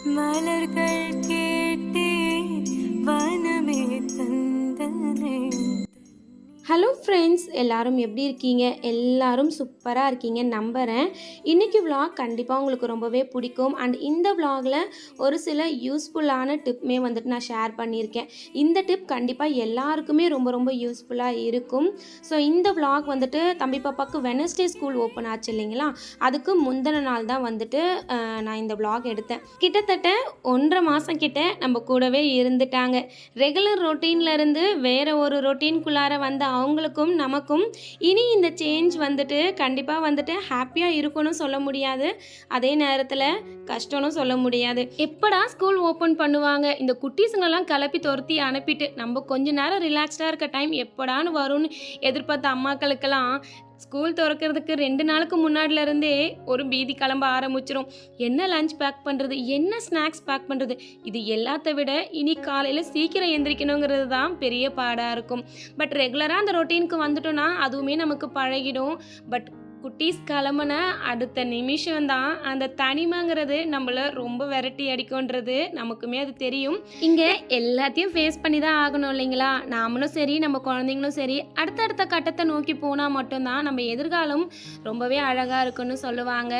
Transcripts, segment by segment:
மலர்கள் கேட்டேன் வனமே தந்தனை. Hello friends, எல்லாரும் எப்படி இருக்கீங்க? எல்லாரும் சூப்பராக இருக்கீங்க நம்புகிறேன். இன்றைக்கி vlog கண்டிப்பாக உங்களுக்கு ரொம்பவே பிடிக்கும். அண்ட் இந்த vlogல ஒரு சில யூஸ்ஃபுல்லான டிப்புமே வந்துட்டு நான் ஷேர் பண்ணியிருக்கேன். இந்த டிப் கண்டிப்பாக எல்லாருக்குமே ரொம்ப ரொம்ப யூஸ்ஃபுல்லாக இருக்கும். ஸோ இந்த vlog வந்துட்டு தம்பி பாப்பாவுக்கு வெனஸ்டே ஸ்கூல் ஓப்பன் ஆச்சு இல்லைங்களா, அதுக்கு முந்தின நாள் தான் வந்துட்டு நான் இந்த vlog எடுத்தேன். கிட்டத்தட்ட 1.5 மாதம் கிட்ட நம்ம கூடவே இருந்துட்டாங்க. ரெகுலர் ரொட்டீன்லேருந்து வேறு ஒரு ரொட்டீன்குள்ளார வந்த அவங்களுக்கும் நமக்கும் இனி இந்த சேஞ்ச் வந்துட்டு கண்டிப்பாக வந்துட்டு ஹாப்பியாக இருக்கும்னு சொல்ல முடியாது, அதே நேரத்தில் கஷ்டம்னு சொல்ல முடியாது. எப்படா ஸ்கூல் ஓப்பன் பண்ணுவாங்க, இந்த குட்டீஸுங்கெல்லாம் கிளப்பி துரத்தி அனுப்பிட்டு நம்ம கொஞ்ச நேரம் ரிலாக்ஸ்டாக இருக்க டைம் எப்படான்னு வரும்னு எதிர்பார்த்த அம்மாக்களுக்கெல்லாம் ஸ்கூல் திறக்கிறதுக்கு 2 நாளுக்கு முன்னாடிலேருந்தே ஒரு பீதி கிளம்ப ஆரம்பிச்சிடும். என்ன லஞ்ச் பேக் பண்ணுறது, என்ன ஸ்நாக்ஸ் பேக் பண்ணுறது, இது எல்லாத்த விட இனி காலையில் சீக்கிரம் எந்திரிக்கணுங்கிறது தான் பெரிய பாடாக இருக்கும். பட் ரெகுலராக அந்த ரொட்டீனுக்கு வந்துட்டோன்னா அதுவுமே நமக்கு பழகிடும். பட் குட்டீஸ் கிளம்புன அடுத்த நிமிஷம்தான் அந்த தனிமைங்கிறது நம்மளை ரொம்ப விரட்டி அடிக்கும்ன்றது நமக்குமே அது தெரியும். இங்கே எல்லாத்தையும் ஃபேஸ் பண்ணி தான் ஆகணும் இல்லைங்களா? நாமளும் சரி நம்ம குழந்தைங்களும் சரி அடுத்தடுத்த கட்டத்தை நோக்கி போனால் மட்டும்தான் நம்ம எதிர்காலம் ரொம்பவே அழகாக இருக்குன்னு சொல்லுவாங்க.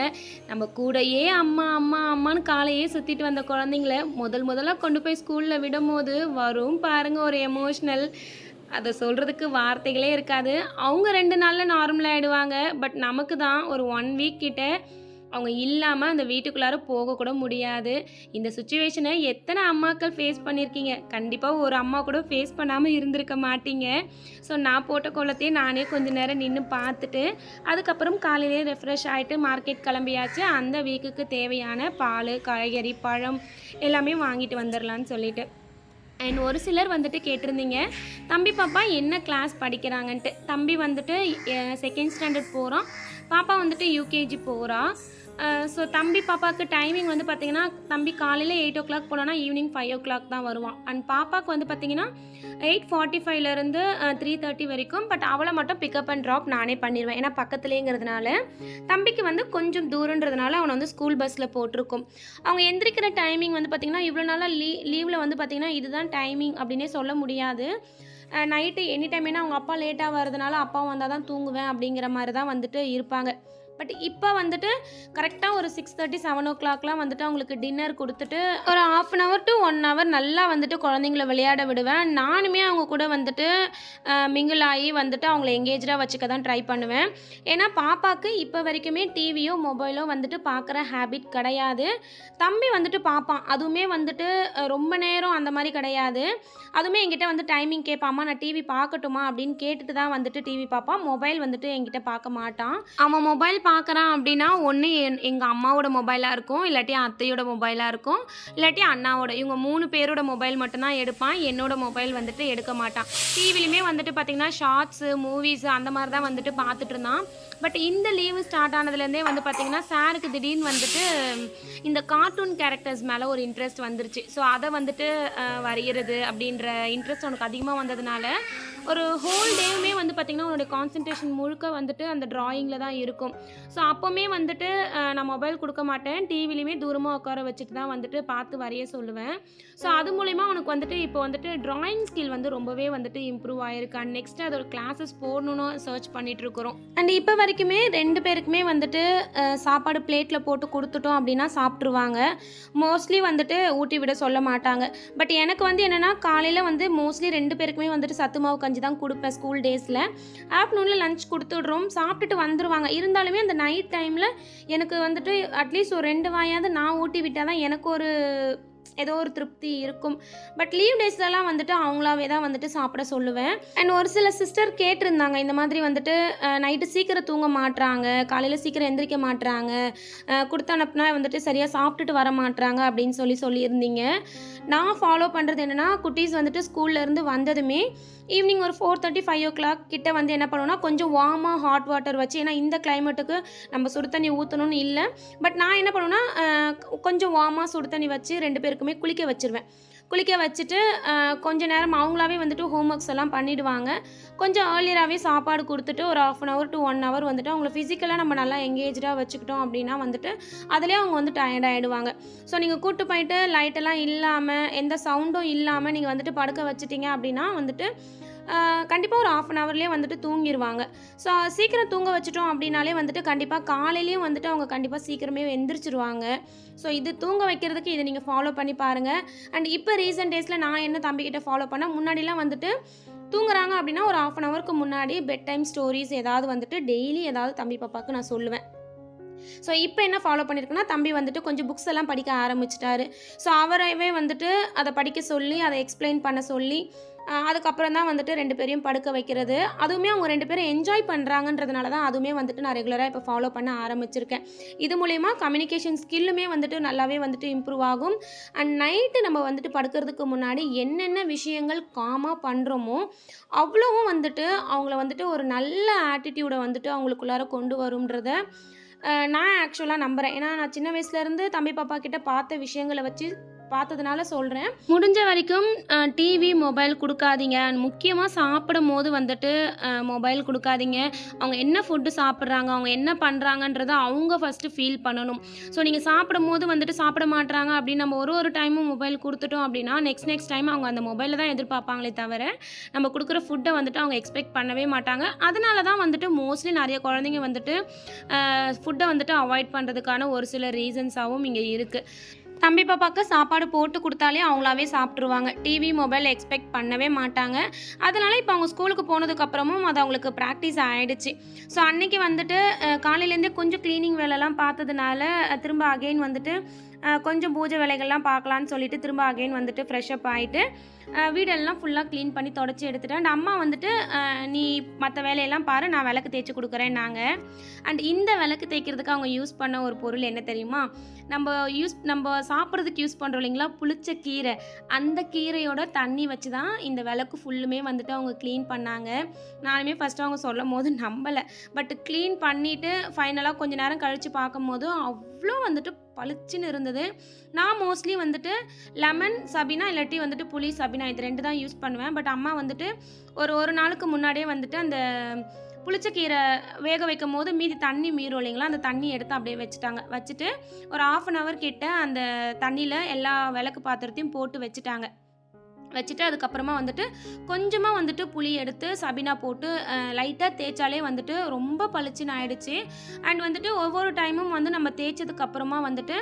நம்ம கூடையே அம்மா அம்மா அம்மான்னு காலையே சுற்றிட்டு வந்த குழந்தைங்கள முதலாக கொண்டு போய் ஸ்கூலில் விடும் போது வரும் பாருங்கள் ஒரு எமோஷ்னல், அதை சொல்கிறதுக்கு வார்த்தைகளே இருக்காது. அவங்க 2 நாளில் நார்மல் ஆகிடுவாங்க. பட் நமக்கு தான் ஒரு 1 வீக் கிட்ட அவங்க இல்லாமல் அந்த வீட்டுக்குள்ளார போகக்கூட முடியாது. இந்த சுச்சுவேஷனை எத்தனை அம்மாக்கள் ஃபேஸ் பண்ணியிருக்கீங்க? கண்டிப்பாக ஒரு அம்மா கூட ஃபேஸ் பண்ணாமல் இருந்திருக்க மாட்டீங்க. ஸோ நான் போட்ட கோலத்தையே நானே கொஞ்சம் நேரம் நின்று பார்த்துட்டு அதுக்கப்புறம் காலையிலே ரெஃப்ரெஷ் ஆகிட்டு மார்க்கெட் கிளம்பியாச்சு. அந்த வீக்குக்கு தேவையான பால், காய்கறி, பழம் எல்லாமே வாங்கிட்டு வந்துடலான்னு சொல்லிட்டு. அண்ட் ஒரு சிலர் வந்துட்டு கேட்டிருந்தீங்க தம்பி பாப்பா என்ன கிளாஸ் படிக்கிறாங்கன்ட்டு. தம்பி வந்துட்டு 2nd ஸ்டாண்டர்ட் போகிறான், பாப்பா வந்துட்டு யூகேஜி போகிறா. ஸோ தம்பி பாப்பாவுக்கு டைமிங் வந்து பார்த்திங்கன்னா, தம்பி காலையில் 8 o'clock போனோன்னா ஈவினிங் 5 o'clock தான் வருவான். அண்ட் பாப்பாவுக்கு வந்து பார்த்திங்கன்னா 8:45லேருந்து 3:30 வரைக்கும். பட் அவளை மட்டும் பிக்கப் அண்ட் ட்ராப் நானே பண்ணிடுவேன், ஏன்னா பக்கத்துலேங்கிறதுனால. தம்பிக்கு வந்து கொஞ்சம் தூரன்றதுனால அவனை வந்து ஸ்கூல் பஸ்ஸில் போட்டிருக்கோம். அவங்க எந்திரிக்கிற டைமிங் வந்து பார்த்திங்கன்னா இவ்வளோ நாளாக லீவில் வந்து பார்த்திங்கன்னா இதுதான் டைமிங் அப்படின்னே சொல்ல முடியாது. நைட்டு எனி டைம், ஏன்னா அவங்க அப்பா லேட்டாக வர்றதுனால அப்பா வந்தால் தான் தூங்குவேன் அப்படிங்கிற மாதிரி தான் வந்துட்டு இருப்பாங்க. பட் இப்போ வந்துட்டு கரெக்டாக ஒரு 6:30 7 o'clockலாம் வந்துட்டு அவங்களுக்கு டின்னர் கொடுத்துட்டு ஒரு 1/2 hour to 1 hour நல்லா வந்துட்டு குழந்தைங்கள விளையாட விடுவேன். நானுமே அவங்க கூட வந்துட்டு மிங்கிள் ஆகி வந்துட்டு அவங்கள எங்கேஜாக வச்சுக்க தான் ட்ரை பண்ணுவேன். ஏன்னா பாப்பாவுக்கு இப்போ வரைக்குமே டிவியோ மொபைலோ வந்துட்டு பார்க்குற ஹேபிட் கிடையாது. தம்பி வந்துட்டு பார்ப்பான், அதுவுமே வந்துட்டு ரொம்ப நேரம் அந்த மாதிரி கிடையாது. அதுவுமே என்கிட்ட வந்து டைமிங் கேட்பாம்மா நான் டிவி பார்க்கட்டுமா அப்படின்னு கேட்டுட்டு தான் வந்துட்டு டிவி பார்ப்பான். மொபைல் வந்துட்டு என்கிட்ட பார்க்க மாட்டான். அவன் மொபைல் பார்க்குறான் அப்படின்னா ஒன்று எங்கள் அம்மாவோட மொபைலாக இருக்கும், இல்லாட்டி அத்தையோட மொபைலாக இருக்கும், இல்லாட்டி அண்ணாவோட. இவங்க 3 பேரோட மொபைல் மட்டும்தான் எடுப்பான். என்னோட மொபைல் வந்துட்டு எடுக்க மாட்டான். டிவிலையுமே வந்துட்டு பார்த்திங்கன்னா ஷார்ட்ஸு, மூவிஸு அந்த மாதிரி தான் வந்துட்டு பார்த்துட்டு இருந்தான். பட் இந்த லீவு ஸ்டார்ட் ஆனதுலேருந்தே வந்து பார்த்திங்கன்னா சாருக்கு திடீர்னு வந்துட்டு இந்த கார்ட்டூன் கேரக்டர்ஸ் மேலே ஒரு இன்ட்ரெஸ்ட் வந்துருச்சு. ஸோ அதை வந்துட்டு வரைகிறது அப்படின்ற இன்ட்ரெஸ்ட் அவனுக்கு அதிகமாக வந்ததுனால ஒரு ஹோல் டேவுமே வந்து பார்த்திங்கன்னா அவனுடைய கான்சன்ட்ரேஷன் முழுக்க வந்துட்டு அந்த ட்ராயிங்கில் தான் இருக்கும். ஸோ அப்போவுமே வந்துட்டு நான் மொபைல் கொடுக்க மாட்டேன், டிவிலையுமே தூரமாக உட்கார வச்சுட்டு தான் வந்துட்டு பார்த்து வரைய சொல்லுவேன். ஸோ அது மூலிமா அவனுக்கு வந்துட்டு இப்போ வந்துட்டு ட்ராயிங் ஸ்கில் வந்து ரொம்பவே வந்துட்டு இம்ப்ரூவ் ஆகிருக்கு. அண்ட் நெக்ஸ்ட்டு அதோட கிளாஸஸ் போடணுன்னு சர்ச் பண்ணிகிட்ருக்குறோம். அண்ட் இப்போ வரைக்குமே 2 பேருக்குமே வந்துட்டு சாப்பாடு பிளேட்டில் போட்டு கொடுத்துட்டோம் அப்படின்னா சாப்பிட்ருவாங்க. மோஸ்ட்லி வந்துட்டு ஊட்டி விட சொல்ல மாட்டாங்க. பட் எனக்கு வந்து என்னென்னா காலையில் வந்து மோஸ்ட்லி 2 பேருக்குமே வந்துட்டு சத்து மாவு கஞ்சி தான் கொடுப்பேன் ஸ்கூல் டேஸில். ஆஃப்டர்நூனில் லஞ்ச் கொடுத்துடுறோம், சாப்பிட்டுட்டு வந்துடுவாங்க. இருந்தாலுமே அந்த நைட் டைமில் எனக்கு வந்துட்டு அட்லீஸ்ட் ஒரு 2 வாயாவது நான் ஊட்டி விட்டால் தான் எனக்கு ஒரு ஏதோ ஒரு திருப்தி இருக்கும். பட் லீவ் டேஸ்லலாம் வந்துட்டு அவங்களாவே தான் வந்துட்டு சாப்பிட சொல்லுவேன். அண்ட் ஒரு சில சிஸ்டர் கேட்டிருந்தாங்க இந்த மாதிரி வந்துட்டு நைட்டு சீக்கிரம் தூங்க மாட்டுறாங்க, காலையில் சீக்கிரம் எந்திரிக்க மாட்டுறாங்க, கொடுத்து அனுப்புனா வந்துட்டு சரியாக சாப்பிட்டுட்டு வர மாட்டுறாங்க அப்படின்னு சொல்லியிருந்தீங்க. நான் ஃபாலோ பண்ணுறது என்னென்னா, குட்டீஸ் வந்துட்டு ஸ்கூல்லேருந்து வந்ததுமே ஈவினிங் ஒரு 4:30 5 o'clock கிட்ட வந்து என்ன பண்ணுவோன்னா கொஞ்சம் வார்மாக ஹாட் வாட்டர் வச்சு, ஏன்னா இந்த கிளைமேட்டுக்கு நம்ம சுடு தண்ணி ஊற்றணும்னு இல்லை, பட் நான் என்ன பண்ணுவேன்னா கொஞ்சம் வார்மாக சுடு தண்ணி வச்சு 2 பேருக்குமே குளிக்க வச்சுருவேன். குளிக்க வச்சுட்டு கொஞ்ச நேரம் அவங்களாவே வந்துட்டு ஹோம் ஒர்க்ஸ் எல்லாம் பண்ணிடுவாங்க. கொஞ்சம் ஏர்லியராகவே சாப்பாடு கொடுத்துட்டு ஒரு 1/2 ஹவர் to 1 ஹவர் வந்துட்டு அவங்கள ஃபிசிக்கலாக நம்ம நல்லா எங்கேஜாக வச்சுக்கிட்டோம் அப்படின்னா வந்துட்டு அதிலே அவங்க வந்து டயர்ட் ஆகிடுவாங்க. ஸோ நீங்கள் கூட்டு போயிட்டு லைட்டெல்லாம் இல்லாமல் எந்த சவுண்டும் இல்லாமல் நீங்கள் வந்துட்டு படுக்க வச்சுட்டீங்க அப்படின்னா வந்துட்டு கண்டிப்பாக ஒரு 1/2 ஹவர்லேயே வந்துட்டு தூங்கிடுவாங்க. ஸோ சீக்கிரம் தூங்க வச்சுட்டோம் அப்படின்னாலே வந்துட்டு கண்டிப்பாக காலையிலேயும் வந்துட்டு அவங்க கண்டிப்பாக சீக்கிரமே எந்திரிச்சிருவாங்க. ஸோ இது தூங்க வைக்கிறதுக்கு இதை நீங்கள் ஃபாலோ பண்ணி பாருங்கள். அண்ட் இப்போ ரீசெண்ட் டேஸில் நான் என்ன தம்பிக்கிட்ட ஃபாலோ பண்ணேன், முன்னாடிலாம் வந்துட்டு தூங்குறாங்க அப்படின்னா ஒரு 1/2 ஹவருக்கு முன்னாடி பெட் டைம் ஸ்டோரிஸ் ஏதாவது வந்துட்டு டெய்லி ஏதாவது தம்பி பாப்பாவுக்கு நான் சொல்லுவேன். ஸோ இப்போ என்ன ஃபாலோ பண்ணியிருக்குன்னா, தம்பி வந்துட்டு கொஞ்சம் புக்ஸ் எல்லாம் படிக்க ஆரம்பிச்சிட்டாரு. ஸோ அவரைவே வந்துட்டு அதை படிக்க சொல்லி அதை எக்ஸ்பிளைன் பண்ண சொல்லி அதுக்கப்புறம் தான் வந்துட்டு 2 பேரையும் படுக்க வைக்கிறது. அதுவுமே அவங்க 2 பேரும் என்ஜாய் பண்ணுறாங்கன்றதுனால தான் அதுவுமே வந்துட்டு நான் ரெகுலராக இப்போ ஃபாலோ பண்ண ஆரம்பிச்சிருக்கேன். இது மூலயமா கம்யூனிகேஷன் ஸ்கில்லுமே வந்துட்டு நல்லாவே வந்துட்டு இம்ப்ரூவ் ஆகும். அண்ட் நைட்டு நம்ம வந்துட்டு படுக்கிறதுக்கு முன்னாடி என்னென்ன விஷயங்கள் காமாக பண்ணுறோமோ அவ்வளவும் வந்துட்டு அவங்கள வந்துட்டு ஒரு நல்ல ஆட்டிடியூடை வந்துட்டு அவங்களுக்குள்ளார கொண்டு வரும்ன்றத நான் ஆக்சுவலாக நம்புகிறேன். ஏன்னா நான் சின்ன வயசுலேருந்து தம்பி பாப்பா கிட்ட பார்த்த விஷயங்களை வச்சு பார்த்ததுனால சொல்கிறேன். முடிஞ்ச வரைக்கும் டிவி மொபைல் கொடுக்காதீங்க. முக்கியமாக சாப்பிடும் போது வந்துட்டு மொபைல் கொடுக்காதீங்க. அவங்க என்ன ஃபுட்டு சாப்பிட்றாங்க, அவங்க என்ன பண்ணுறாங்கன்றதை அவங்க ஃபஸ்ட்டு ஃபீல் பண்ணணும். ஸோ நீங்கள் சாப்பிடும் போது வந்துட்டு சாப்பிட மாட்றாங்க அப்படின்னு நம்ம ஒரு டைமும் மொபைல் கொடுத்துட்டோம் அப்படின்னா நெக்ஸ்ட் டைம் அவங்க அந்த மொபைலில் தான் எதிர்பார்ப்பாங்களே தவிர நம்ம கொடுக்குற ஃபுட்டை வந்துட்டு அவங்க எக்ஸ்பெக்ட் பண்ணவே மாட்டாங்க. அதனால தான் வந்துட்டு மோஸ்ட்லி நிறைய குழந்தைங்க வந்துட்டு ஃபுட்டை வந்துட்டு அவாய்ட் பண்ணுறதுக்கான ஒரு சில ரீசன்ஸாகவும் இங்கே இருக்குது. தம்பி பாப்பாவுக்கு சாப்பாடு போட்டு கொடுத்தாலே அவங்களாவே சாப்பிட்ருவாங்க. டிவி மொபைல் எக்ஸ்பெக்ட் பண்ணவே மாட்டாங்க. அதனால் இப்போ அவங்க ஸ்கூலுக்கு போனதுக்கப்புறமும் அது அவங்களுக்கு ப்ராக்டிஸ் ஆகிடுச்சு. ஸோ அன்றைக்கி வந்துட்டு காலையிலேருந்தே கொஞ்சம் க்ளீனிங் வேலைலாம் பார்த்ததுனால திரும்ப அகெயின் வந்துட்டு கொஞ்சம் பூஜை வேலைகள்லாம் பார்க்கலான்னு சொல்லிட்டு திரும்ப அகெயின் வந்துட்டு ஃப்ரெஷ்அப் ஆகிட்டு வீடெல்லாம் ஃபுல்லாக க்ளீன் பண்ணி தொடச்சி எடுத்துட்டேன். அண்ட் அம்மா வந்துட்டு நீ மற்ற வேலையெல்லாம் பாரு, நான் விளக்கு தேய்ச்சி கொடுக்குறேன்னாங்க. அண்ட் இந்த விளக்கு தேய்க்கிறதுக்கு அவங்க யூஸ் பண்ண ஒரு பொருள் என்ன தெரியுமா, நம்ம சாப்பிட்றதுக்கு யூஸ் பண்ணுறோம் இல்லைங்களா புளிச்ச கீரை, அந்த கீரையோட தண்ணி வச்சு தான் இந்த விளக்கு ஃபுல்லுமே வந்துட்டு அவங்க க்ளீன் பண்ணாங்க. நானுமே ஃபஸ்ட்டு அவங்க சொல்லும் போது நம்பலை. பட் க்ளீன் பண்ணிவிட்டு ஃபைனலாக கொஞ்சம் நேரம் கழித்து பார்க்கும்போது அவ்வளோ வந்துட்டு பளிச்சுன்னு இருந்தது. நான் மோஸ்ட்லி வந்துட்டு லெமன் சபினா இல்லாட்டி வந்துட்டு புளி சபினா இது 2 தான் யூஸ் பண்ணுவேன். பட் அம்மா வந்துட்டு ஒரு நாளுக்கு முன்னாடியே வந்துட்டு அந்த புளிச்சக்கீரை வேக வைக்கும் போது மீதி தண்ணி மீறும் இல்லைங்களா, அந்த தண்ணி எடுத்து அப்படியே வச்சுட்டு ஒரு 1/2 ஹவர் கிட்ட அந்த தண்ணியில் எல்லா விளக்கு பாத்திரத்தையும் போட்டு வச்சுட்டு அதுக்கப்புறமா வந்துட்டு கொஞ்சமாக வந்துட்டு புளி எடுத்து சபினா போட்டு லைட்டாக தேய்ச்சாலே வந்துட்டு ரொம்ப பளிச்சுன்னு ஆயிடுச்சு. அண்ட் வந்துட்டு ஒவ்வொரு டைமும் வந்து நம்ம தேய்ச்சதுக்கப்புறமா வந்துட்டு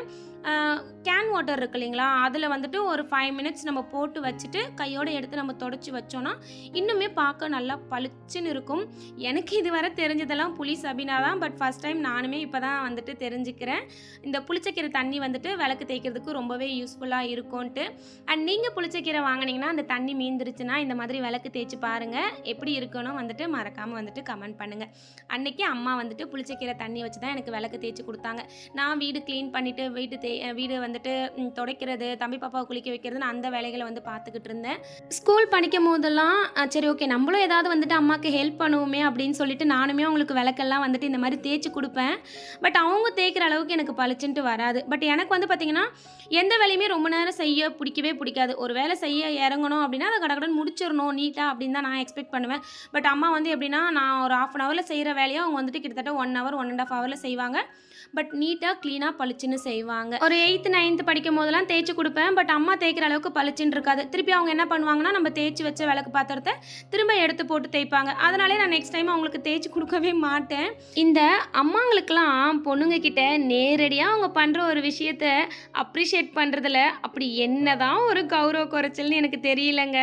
கேன் வாட்டர் இருக்கு இல்லைங்களா, அதில் வந்துட்டு ஒரு 5 மினிட்ஸ் நம்ம போட்டு வச்சுட்டு கையோடு எடுத்து நம்ம தொடச்சி வச்சோன்னா இன்னுமே பார்க்க நல்லா பளிச்சுன்னு இருக்கும். எனக்கு இதுவரை தெரிஞ்சதெல்லாம் புளி சபினா தான். பட் ஃபஸ்ட் டைம் நானுமே இப்போ தான் வந்துட்டு தெரிஞ்சுக்கிறேன் இந்த புளிச்சக்கீரை தண்ணி வந்துட்டு விளக்கு தேய்க்கிறதுக்கு ரொம்பவே யூஸ்ஃபுல்லாக இருக்கும்ன்ட்டு. அண்ட் நீங்கள் புளிச்சக்கீரை வாங்கினீங்கன்னா அந்த தண்ணி மீந்துருச்சுன்னா இந்த மாதிரி விளக்கு தேய்ச்சி பாருங்கள், எப்படி இருக்கணும் வந்துட்டு மறக்காமல் வந்துட்டு கமெண்ட் பண்ணுங்கள். அன்றைக்கி அம்மா வந்துட்டு புளிச்சக்கீரை தண்ணி வச்சு தான் எனக்கு விளக்கு தேய்ச்சி கொடுத்தாங்க. நான் வீடு க்ளீன் பண்ணிவிட்டு வீடு வந்துட்டு துடைக்கிறது, தம்பி பாப்பாவை குளிக்க வைக்கிறதுன்னு அந்த வேலைகளை வந்து பார்த்துக்கிட்டு இருந்தேன். ஸ்கூல் படிக்கும் போதெல்லாம் சரி ஓகே நம்மளும் ஏதாவது வந்துட்டு அம்மாவுக்கு ஹெல்ப் பண்ணுவோமே அப்படின்னு சொல்லிட்டு நானுமே அவங்களுக்கு விளக்கெல்லாம் வந்துட்டு இந்த மாதிரி தேய்ச்சி கொடுப்பேன். பட் அவங்க தேய்க்கிற அளவுக்கு எனக்கு பளிச்சுன்ட்டு வராது. பட் எனக்கு வந்து பார்த்திங்கன்னா எந்த வேலையுமே ரொம்ப நேரம் செய்ய பிடிக்காது. ஒரு வேலை செய்ய இறங்கணும் அப்படின்னா அதை கடகடன்னு முடிச்சிடணும் நீட்டாக அப்படின்னு தான் நான் எக்ஸ்பெக்ட் பண்ணுவேன். பட் அம்மா வந்து எப்படின்னா நான் ஒரு 1/2 ஹவரில் செய்கிற வேலையை அவங்க வந்துட்டு கிட்டத்தட்ட 1 ஹவர் 1.5 ஹவரில் செய்வாங்க. பட் நீட்டாக க்ளீனாக பளிச்சுன்னு செய்வாங்க. ஒரு 8th 9th படிக்கும் போதெல்லாம் தேய்ச்சி கொடுப்பேன். பட் அம்மா தேய்க்கிற அளவுக்கு பளிச்சுன்னு இருக்காது. திருப்பி அவங்க என்ன பண்ணுவாங்கன்னா நம்ம தேய்ச்சி வச்ச விளக்கு பாத்திரத்தை திரும்ப எடுத்து போட்டு தேய்ப்பாங்க. அதனாலே நான் நெக்ஸ்ட் டைம் அவங்களுக்கு தேய்ச்சி கொடுக்கவே மாட்டேன். இந்த அம்மாங்களுக்கெல்லாம் பொண்ணுங்க கிட்ட நேரடியாக அவங்க பண்ணுற ஒரு விஷயத்த அப்ரிஷியேட் பண்ணுறதுல அப்படி என்ன தான் ஒரு கௌரவ குறைச்சல்னு எனக்கு தெரியலங்க.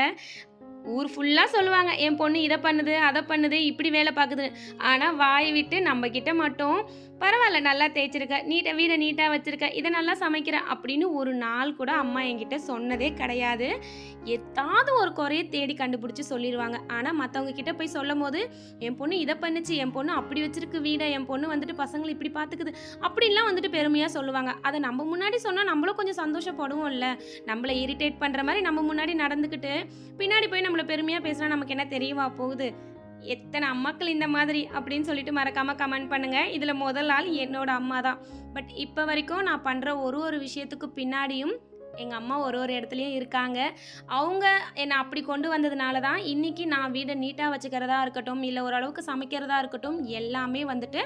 ஊர் ஃபுல்லாக சொல்லுவாங்க என் பொண்ணு இதை பண்ணுது அதை பண்ணுது இப்படி வேலை பார்க்குது. ஆனால் வாய் விட்டு நம்மக்கிட்ட மட்டும் பரவாயில்ல நல்லா தேய்ச்சிருக்க, வீடை நீட்டாக வச்சுருக்க, இதை நல்லா சமைக்கிற அப்படின்னு ஒரு நாள் கூட அம்மா என்கிட்ட சொன்னதே கிடையாது. ஏதாவது ஒரு குறையை தேடி கண்டுபிடிச்சி சொல்லிடுவாங்க. ஆனால் மற்றவங்க கிட்ட போய் சொல்லும் போது என் பொண்ணு இதை பண்ணுச்சு, என் பொண்ணு அப்படி வச்சிருக்கு வீடை, என் பொண்ணு வந்துட்டு பசங்களை இப்படி பார்த்துக்குது அப்படின்லாம் வந்துட்டு பெருமையாக சொல்லுவாங்க. அதை நம்ம முன்னாடி சொன்னால் நம்மளும் கொஞ்சம் சந்தோஷப்படுவோம்ல. நம்மளை இரிட்டேட் பண்ணுற மாதிரி நம்ம முன்னாடி நடந்துக்கிட்டு பின்னாடி போய் நம்மளை பெருமையாக பேசினா நமக்கு என்ன தெரியவா போகுது. எத்தனை அம்மாக்கள் இந்த மாதிரி அப்படின்னு சொல்லிட்டு மறக்காமல் கமெண்ட் பண்ணுங்கள். இதில் முதல் ஆள் என்னோட அம்மா தான். பட் இப்போ வரைக்கும் நான் பண்ணுற ஒரு விஷயத்துக்கு பின்னாடியும் எங்கள் அம்மா ஒரு ஒரு இடத்துலையும் இருக்காங்க. அவங்க என்னை அப்படி கொண்டு வந்ததுனால தான் இன்றைக்கி நான் வீடை நீட்டாக வச்சுக்கிறதா இருக்கட்டும், இல்லை ஓரளவுக்கு சமைக்கிறதா இருக்கட்டும், எல்லாமே வந்துட்டு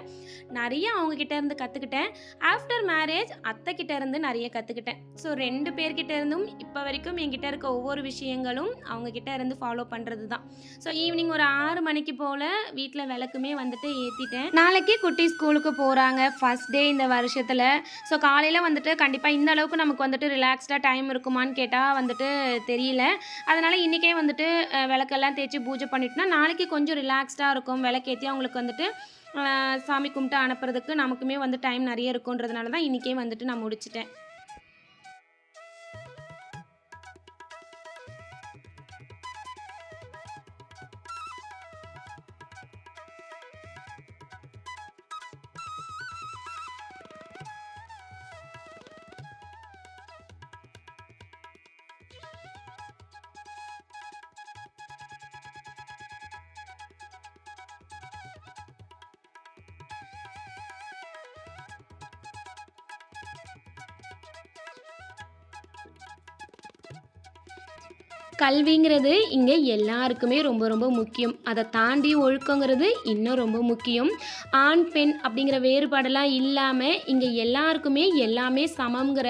நிறைய அவங்கக்கிட்ட இருந்து கற்றுக்கிட்டேன். ஆஃப்டர் மேரேஜ் அத்தைக்கிட்ட இருந்து நிறைய கற்றுக்கிட்டேன். ஸோ 2 பேர்கிட்ட இருந்தும் இப்போ வரைக்கும் என்கிட்ட இருக்க ஒவ்வொரு விஷயங்களும் அவங்கக்கிட்ட இருந்து ஃபாலோ பண்ணுறது தான். ஸோ ஈவினிங் ஒரு 6 மணிக்கு போல் வீட்டில் விளக்குமே வந்துட்டு ஏற்றிட்டேன். நாளைக்கு குட்டி ஸ்கூலுக்கு போகிறாங்க, ஃபஸ்ட் டே இந்த வருஷத்தில். ஸோ காலையில் வந்துட்டு கண்டிப்பாக இந்த அளவுக்கு நமக்கு வந்துட்டு ரிலாக்ஸ்டாக டைம் இருக்குமான்னு கேட்டால் வந்துட்டு தெரியல. அதனால் இன்றைக்கே வந்துட்டு விளக்கெல்லாம் தேய்ச்சி பூஜை பண்ணிட்டோம்னா நாளைக்கு கொஞ்சம் ரிலாக்ஸ்டாக இருக்கும். விளக்கேற்றி அவங்களுக்கு வந்துட்டு சாமி கும்பிட்டு அனுப்புறதுக்கு நமக்குமே வந்து டைம் நிறைய இருக்குன்றதுனால தான் இன்றைக்கே வந்துட்டு நான் முடிச்சிட்டேன். கல்விங்கிறது இங்கே எல்லாருக்குமே ரொம்ப ரொம்ப முக்கியம். அதை தாண்டி ஒழுக்கங்கிறது இன்னும் ரொம்ப முக்கியம். ஆண் பெண் அப்படிங்கிற வேறுபாடெல்லாம் இல்லாமல் இங்கே எல்லாருக்குமே எல்லாமே சமங்கிற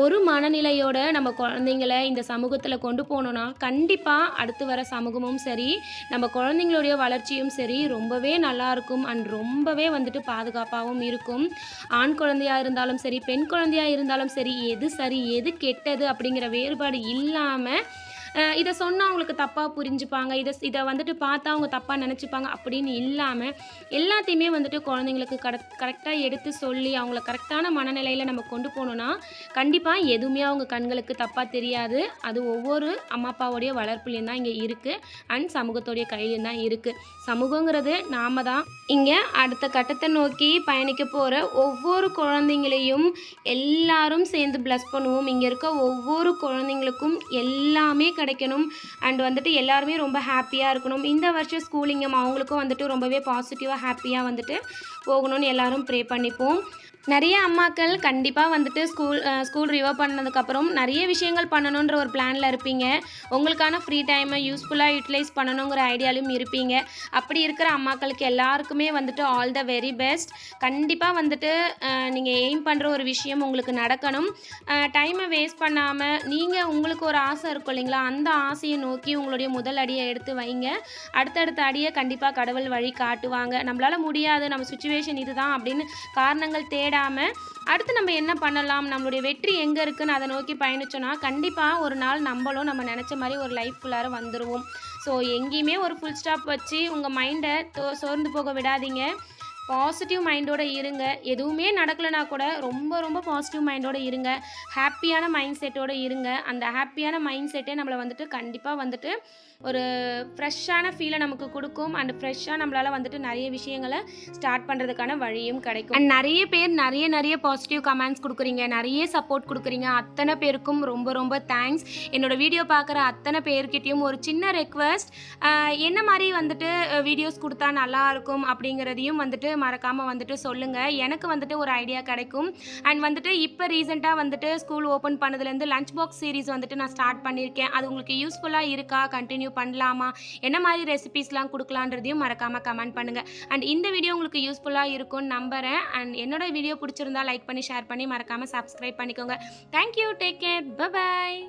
ஒரு மனநிலையோட நம்ம குழந்தைங்கள இந்த சமூகத்தில் கொண்டு போனோன்னா கண்டிப்பாக அடுத்து வர சமூகமும் சரி, நம்ம குழந்தைங்களுடைய வளர்ச்சியும் சரி ரொம்பவே நல்லாயிருக்கும். அண்ட் ரொம்பவே வந்துட்டு பாதுகாப்பாகவும் இருக்கும். ஆண் குழந்தையாக இருந்தாலும் சரி, பெண் குழந்தையாக இருந்தாலும் சரி, எது சரி எது கெட்டது அப்படிங்கிற வேறுபாடு இல்லாமல் இதை சொன்னால் அவங்களுக்கு தப்பாக புரிஞ்சுப்பாங்க, இதை வந்துட்டு பார்த்தா அவங்க தப்பாக நினச்சிப்பாங்க அப்படின்னு இல்லாமல் எல்லாத்தையுமே வந்துட்டு குழந்தைங்களுக்கு கரெக்டாக எடுத்து சொல்லி அவங்கள கரெக்டான மனநிலையில் நம்ம கொண்டு போனோன்னா கண்டிப்பாக எதுவுமே அவங்க கண்களுக்கு தப்பாக தெரியாது. அது ஒவ்வொரு அம்மா அப்பாவோடைய வளர்ப்புலேயும் தான் இங்கே இருக்குது. அண்ட் சமூகத்தோடைய கையிலையும் தான் இருக்குது. சமூகங்கிறது நாம தான். இங்கே அடுத்த கட்டத்தை நோக்கி பயணிக்க போகிற ஒவ்வொரு குழந்தைங்களையும் எல்லாரும் சேர்ந்து ப்ளஸ் பண்ணுவோம். இங்கே இருக்க ஒவ்வொரு குழந்தைங்களுக்கும் எல்லாமே கிடைக்கணும். அண்ட் வந்துட்டு எல்லாருமே ரொம்ப ஹாப்பியாக இருக்கணும். இந்த வருஷம் ஸ்கூலிங்கும் அவங்களுக்கும் வந்துட்டு ரொம்பவே பாசிட்டிவாக ஹாப்பியாக வந்துட்டு போகணும்னு எல்லாரும் ப்ரே பண்ணிப்போம். நிறைய அம்மாக்கள் கண்டிப்பாக வந்துட்டு ஸ்கூல் ரிவர் பண்ணதுக்கப்புறம் நிறைய விஷயங்கள் பண்ணணுன்ற ஒரு பிளானில் இருப்பீங்க. உங்களுக்கான ஃப்ரீ டைமை யூஸ்ஃபுல்லாக யூட்டிலைஸ் பண்ணணுங்கிற ஐடியாலையும் இருப்பீங்க. அப்படி இருக்கிற அம்மாக்களுக்கு எல்லாருக்குமே வந்துட்டு ஆல் த வெரி பெஸ்ட். கண்டிப்பாக வந்துட்டு நீங்கள் எய்ம் பண்ணுற ஒரு விஷயம் உங்களுக்கு நடக்கணும். டைமை வேஸ்ட் பண்ணாமல் நீங்கள் உங்களுக்கு ஒரு ஆசை இருக்கும் இல்லைங்களா, அந்த ஆசையை நோக்கி உங்களுடைய முதல் அடியை எடுத்து வைங்க. அடுத்தடுத்த அடியை கண்டிப்பாக கடவுள் வழி காட்டுவாங்க. நம்மளால் முடியாது, நம்ம சுச்சுவேஷன் இதுதான் அப்படின்னு காரணங்கள் தேடாமல் அடுத்து நம்ம என்ன பண்ணலாம், நம்மளுடைய வெற்றி எங்கே இருக்குன்னு அதை நோக்கி பயணிச்சோன்னா கண்டிப்பாக ஒரு நாள் நம்மளும் நம்ம நினச்ச மாதிரி ஒரு லைஃப்குள்ளார வந்துடுவோம். ஸோ எங்கேயுமே ஒரு ஃபுல் ஸ்டாப் வச்சு உங்கள் மைண்டை சோர்ந்து போக விடாதீங்க. பாசிட்டிவ் மைண்டோடு இருங்க. எதுவுமே நடக்கலைனா கூட ரொம்ப ரொம்ப பாசிட்டிவ் மைண்டோடு இருங்க. ஹாப்பியான மைண்ட் செட்டோடு இருங்க. அந்த ஹாப்பியான மைண்ட் செட்டே நம்மளை வந்துட்டு கண்டிப்பாக வந்துட்டு ஒரு ஃப்ரெஷ்ஷான ஃபீலை நமக்கு கொடுக்கும். அண்ட் ஃப்ரெஷ்ஷாக நம்மளால் வந்துட்டு நிறைய விஷயங்களை ஸ்டார்ட் பண்ணுறதுக்கான வழியும் கிடைக்கும். அண்ட் நிறைய பேர் நிறைய பாசிட்டிவ் கமெண்ட்ஸ் கொடுக்குறீங்க, நிறைய சப்போர்ட் கொடுக்குறீங்க. அத்தனை பேருக்கும் ரொம்ப ரொம்ப தேங்க்ஸ். என்னோடய வீடியோ பார்க்குற அத்தனை பேர்கிட்டையும் ஒரு சின்ன ரெக்வஸ்ட், என்ன மாதிரி வந்துட்டு வீடியோஸ் கொடுத்தா நல்லாயிருக்கும் அப்படிங்கிறதையும் வந்துட்டு மறக்காமல் வந்துட்டு சொல்லுங்கள். எனக்கு வந்துட்டு ஒரு ஐடியா கிடைக்கும். அண்ட் வந்துட்டு இப்போ ரீசெண்டாக வந்துட்டு ஸ்கூல் ஓப்பன் பண்ணதுலேருந்து லஞ்ச் பாக்ஸ் சீரீஸ் வந்துட்டு நான் ஸ்டார்ட் பண்ணியிருக்கேன். அது உங்களுக்கு யூஸ்ஃபுல்லாக இருக்கா, கண்டினியூ பண்ணலாமா, என்ன மாதிரி ரெசிபீஸ்லாம் கொடுக்கலான்றதையும் மறக்காமல் கமெண்ட் பண்ணுங்கள். அண்ட் இந்த வீடியோ உங்களுக்கு யூஸ்ஃபுல்லாக இருக்கும்னு நம்புகிறேன். அண்ட் என்னோட வீடியோ பிடிச்சிருந்தா லைக் பண்ணி ஷேர் பண்ணி மறக்காமல் சப்ஸ்கிரைப் பண்ணிக்கோங்க. Thank you, take care, by.